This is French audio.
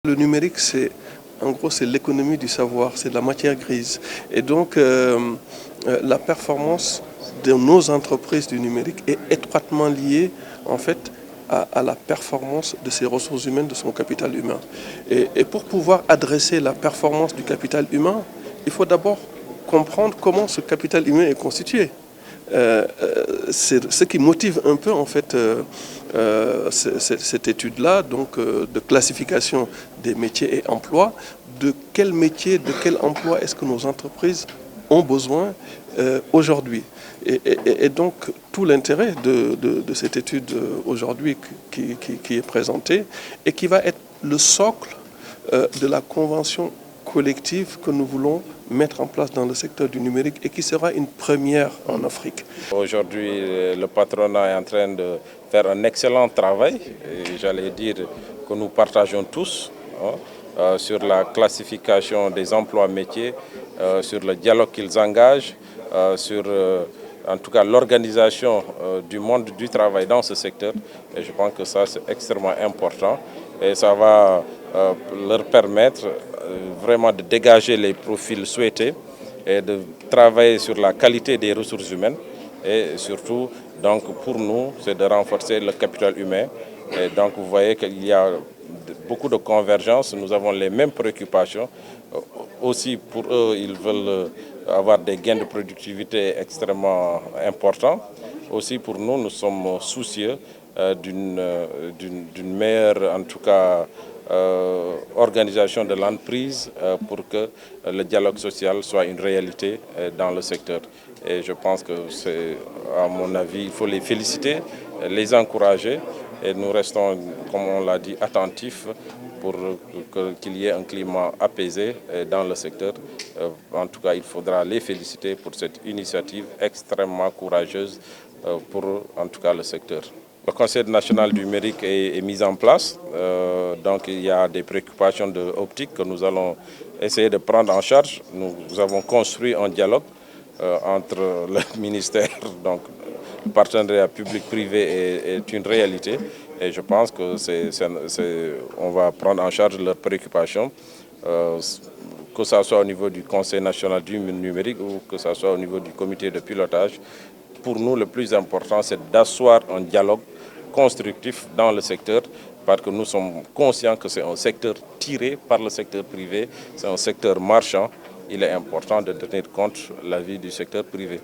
Le numérique, en gros, c'est l'économie du savoir, c'est de la matière grise. Et donc, la performance de nos entreprises du numérique est étroitement liée, en fait, à la performance de ses ressources humaines, de son capital humain. Et pour pouvoir adresser la performance du capital humain, il faut d'abord comprendre comment ce capital humain est constitué. C'est ce qui motive un peu en fait cette étude-là, donc de classification des métiers et emplois. De quel métier, de quel emploi est-ce que nos entreprises ont besoin aujourd'hui. Et donc tout l'intérêt de cette étude aujourd'hui qui est présentée et qui va être le socle de la convention collective que nous voulons mettre en place dans le secteur du numérique et qui sera une première en Afrique. Aujourd'hui, le patronat est en train de faire un excellent travail, et j'allais dire que nous partageons tous, sur la classification des emplois métiers, sur le dialogue qu'ils engagent, sur en tout cas l'organisation du monde du travail dans ce secteur. Et je pense que ça, c'est extrêmement important et ça va leur permettre vraiment de dégager les profils souhaités et de travailler sur la qualité des ressources humaines. Et surtout, donc, pour nous, c'est de renforcer le capital humain. Et donc, vous voyez qu'il y a beaucoup de convergence. Nous avons les mêmes préoccupations. Aussi, pour eux, ils veulent avoir des gains de productivité extrêmement importants. Aussi, pour nous, nous sommes soucieux d'une meilleure, en tout cas, organisation de l'entreprise pour que le dialogue social soit une réalité dans le secteur. Et je pense que c'est, à mon avis, il faut les féliciter, les encourager et nous restons, comme on l'a dit, attentifs pour qu'il y ait un climat apaisé dans le secteur. En tout cas, il faudra les féliciter pour cette initiative extrêmement courageuse pour, en tout cas, le secteur. Le Conseil national du numérique est mis en place, donc il y a des préoccupations optiques que nous allons essayer de prendre en charge. Nous avons construit un dialogue entre le ministère, donc le partenariat public-privé est une réalité et je pense que on va prendre en charge leurs préoccupations, que ce soit au niveau du Conseil national du numérique ou que ce soit au niveau du comité de pilotage. Pour nous, le plus important, c'est d'asseoir un dialogue constructif dans le secteur parce que nous sommes conscients que c'est un secteur tiré par le secteur privé, c'est un secteur marchand. Il est important de tenir compte de l'avis du secteur privé.